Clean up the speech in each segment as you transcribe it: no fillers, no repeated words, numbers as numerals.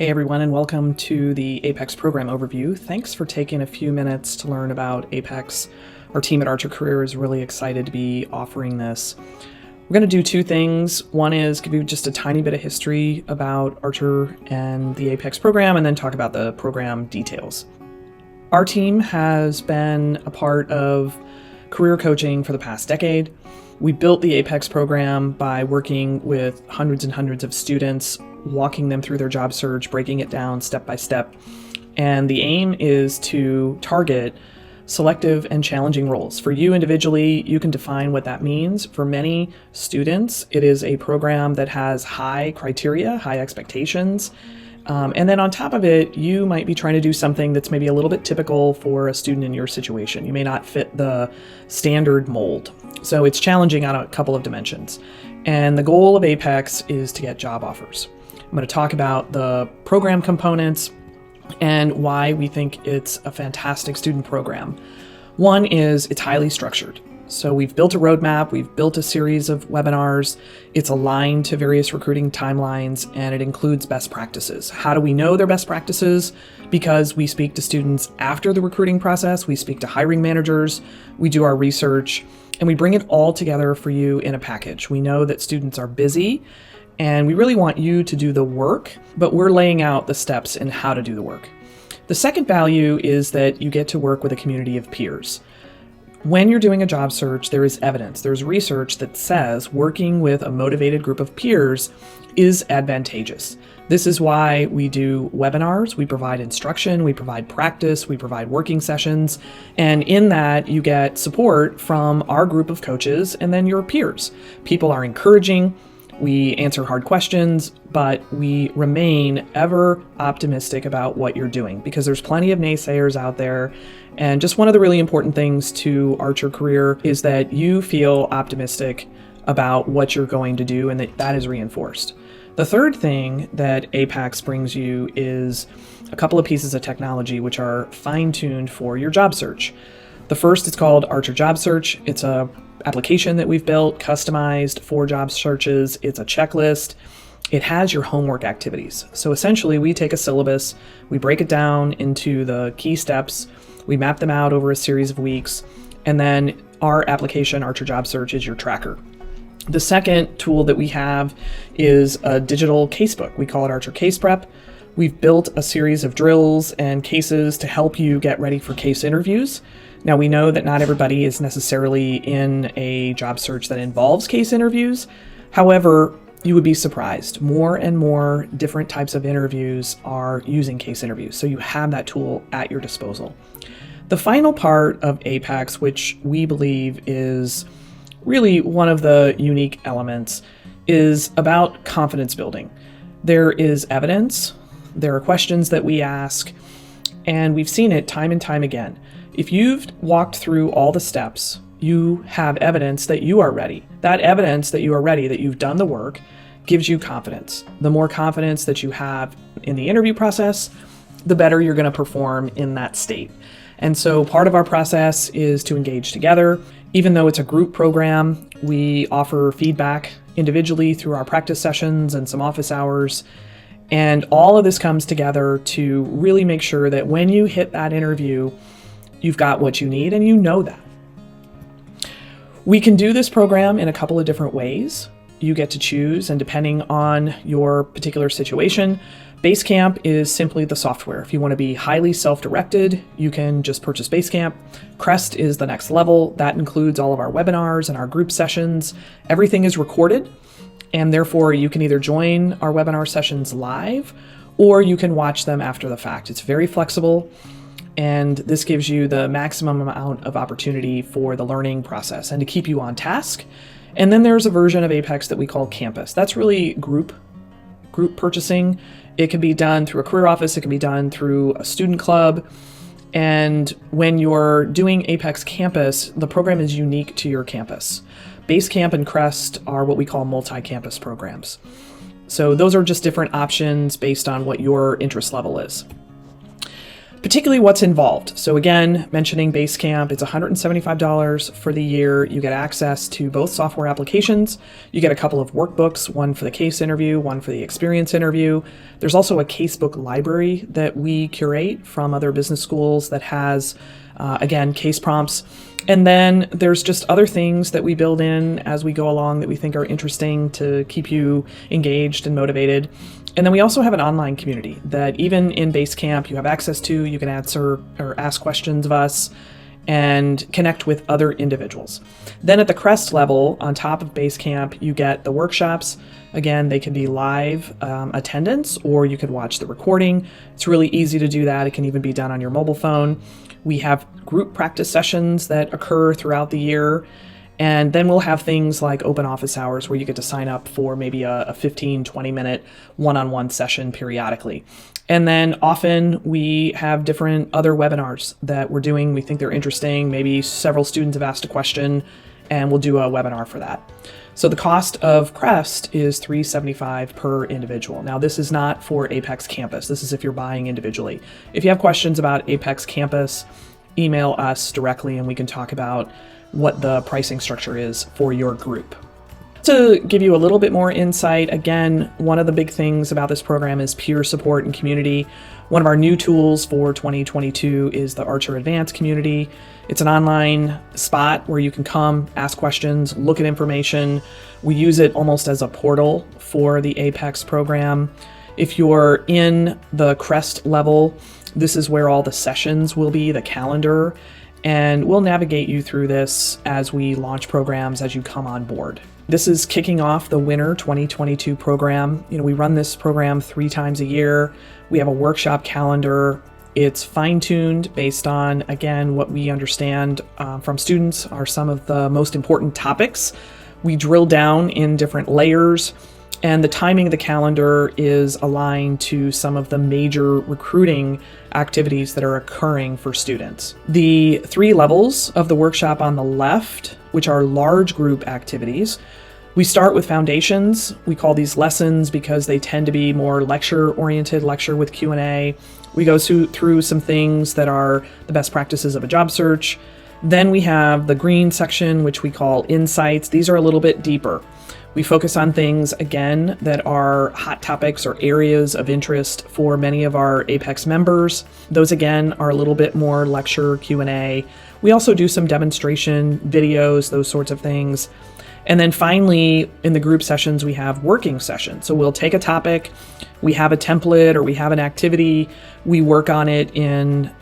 Hey everyone, and welcome to the Apex program overview. Thanks for taking a few minutes to learn about Apex. Our team at Archer Career is really excited to be offering this. We're going to do two things. One is give you just a tiny bit of history about Archer and the Apex program, and then talk about the program details. Our team has been a part of career coaching for the past decade. We built the Apex program by working with hundreds and hundreds of students, walking them through their job search, breaking it down step by step. And the aim is to target selective and challenging roles. For you individually, you can define what that means. For many students, it is a program that has high criteria, high expectations. And then on top of it, you might be trying to do something that's maybe a little bit typical for a student in your situation. You may not fit the standard mold. So it's challenging on a couple of dimensions. And the goal of Apex is to get job offers. I'm going to talk about the program components and why we think it's a fantastic student program. One is it's highly structured. So we've built a roadmap, we've built a series of webinars, it's aligned to various recruiting timelines, and it includes best practices. How do we know they're best practices? Because we speak to students after the recruiting process, we speak to hiring managers, we do our research, and we bring it all together for you in a package. We know that students are busy, and we really want you to do the work, but we're laying out the steps in how to do the work. The second value is that you get to work with a community of peers. When you're doing a job search, there is evidence, there's research that says working with a motivated group of peers is advantageous. This is why we do webinars, we provide instruction, we provide practice, we provide working sessions, and in that you get support from our group of coaches and then your peers. People are encouraging, we answer hard questions, but we remain ever optimistic about what you're doing because there's plenty of naysayers out there. And just one of the really important things to Archer Career is that you feel optimistic about what you're going to do and that is reinforced. The third thing that Apex brings you is a couple of pieces of technology which are fine-tuned for your job search. The first is called Archer Job Search. It's a application that we've built, customized for job searches. It's a checklist. It has your homework activities. So essentially, we take a syllabus, we break it down into the key steps, we map them out over a series of weeks, and then our application, Archer Job Search, is your tracker. The second tool that we have is a digital casebook. We call it Archer Case Prep. We've built a series of drills and cases to help you get ready for case interviews. Now, we know that not everybody is necessarily in a job search that involves case interviews. However, you would be surprised. More and more different types of interviews are using case interviews, so you have that tool at your disposal. The final part of Apex, which we believe is really one of the unique elements, is about confidence building. There is evidence, there are questions that we ask, and we've seen it time and time again. If you've walked through all the steps, you have evidence that you are ready. That evidence that you are ready, that you've done the work, gives you confidence. The more confidence that you have in the interview process, the better you're going to perform in that state. And so part of our process is to engage together. Even though it's a group program, we offer feedback individually through our practice sessions and some office hours. And all of this comes together to really make sure that when you hit that interview, you've got what you need and you know that. We can do this program in a couple of different ways. You get to choose, and depending on your particular situation, Basecamp is simply the software. If you want to be highly self-directed, you can just purchase Basecamp. Crest is the next level. That includes all of our webinars and our group sessions. Everything is recorded, and therefore you can either join our webinar sessions live or you can watch them after the fact. It's very flexible, and this gives you the maximum amount of opportunity for the learning process and to keep you on task. And then there's a version of Apex that we call Campus. That's really group purchasing. It can be done through a career office. It can be done through a student club. And when you're doing Apex Campus, the program is unique to your campus. Basecamp and Crest are what we call multi-campus programs. So those are just different options based on what your interest level is. particularly what's involved. So again, mentioning Basecamp, it's $175 for the year. You get access to both software applications. You get a couple of workbooks, one for the case interview, one for the experience interview. There's also a casebook library that we curate from other business schools that has, again, case prompts. And then there's just other things that we build in as we go along that we think are interesting to keep you engaged and motivated. And then we also have an online community that even in Basecamp you have access to. You can answer or ask questions of us and connect with other individuals. Then at the Crest level, on top of Basecamp, you get the workshops. Again, they can be live attendance, or you could watch the recording. It's really easy to do that. It can even be done on your mobile phone. We have group practice sessions that occur throughout the year. And then we'll have things like open office hours where you get to sign up for maybe a 15, 20-minute one-on-one session periodically. And then often we have different other webinars that we're doing. We think they're interesting. Maybe several students have asked a question, and we'll do a webinar for that. So the cost of Crest is $375 per individual. Now, this is not for Apex Campus. This is if you're buying individually. If you have questions about Apex Campus, email us directly and we can talk about what the pricing structure is for your group. To give you a little bit more insight, again, one of the big things about this program is peer support and community. One of our new tools for 2022 is the Archer Advanced community. It's an online spot where you can come, ask questions, look at information. We use it almost as a portal for the Apex program. If you're in the Crest level, this is where all the sessions will be, the calendar, and we'll navigate you through this as we launch programs as you come on board. This is kicking off the Winter 2022 program. We run this program 3 times a year. We have a workshop calendar. It's fine-tuned based on, again, what we understand from students are some of the most important topics. We drill down in different layers, and the timing of the calendar is aligned to some of the major recruiting activities that are occurring for students. The 3 levels of the workshop on the left, which are large group activities, we start with foundations. We call these lessons because they tend to be more lecture-oriented, lecture with Q&A. We go through some things that are the best practices of a job search. Then we have the green section, which we call insights. These are a little bit deeper. We focus on things, again, that are hot topics or areas of interest for many of our Apex members. Those, again, are a little bit more lecture, Q&A. We also do some demonstration videos, those sorts of things. And then finally, in the group sessions, we have working sessions. So we'll take a topic, we have a template or we have an activity, we work on it in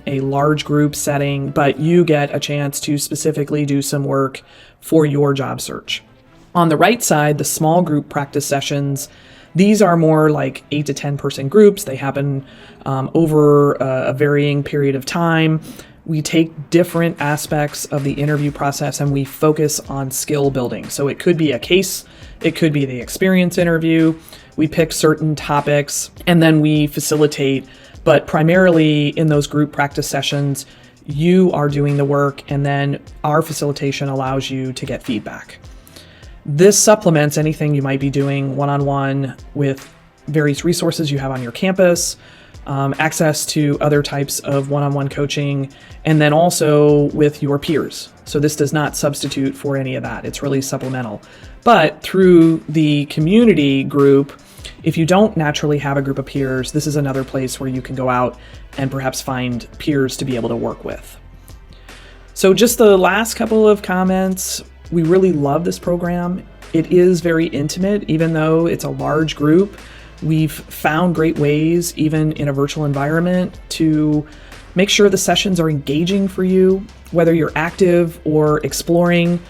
a large group setting, but you get a chance to specifically do some work for your job search. On the right side, the small group practice sessions, these are more like 8 to 10 person groups. They happen over a varying period of time. We take different aspects of the interview process and we focus on skill building. So it could be a case, it could be the experience interview. We pick certain topics and then we facilitate, but primarily in those group practice sessions, you are doing the work and then our facilitation allows you to get feedback. This supplements anything you might be doing one-on-one with various resources you have on your campus, access to other types of one-on-one coaching, and then also with your peers. So this does not substitute for any of that. It's really supplemental. But through the community group, if you don't naturally have a group of peers, this is another place where you can go out and perhaps find peers to be able to work with. So just the last couple of comments. We really love this program. It is very intimate, even though it's a large group. We've found great ways, even in a virtual environment, to make sure the sessions are engaging for you, whether you're active or exploring.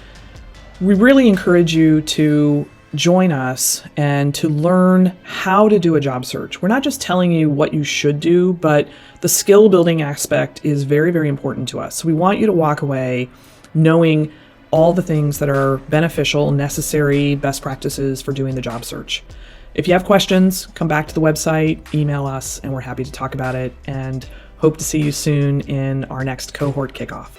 We really encourage you to join us and to learn how to do a job search. We're not just telling you what you should do, but the skill building aspect is very, very important to us. So we want you to walk away knowing all the things that are beneficial, necessary, best practices for doing the job search. If you have questions, come back to the website, email us, and we're happy to talk about it, and hope to see you soon in our next cohort kickoff.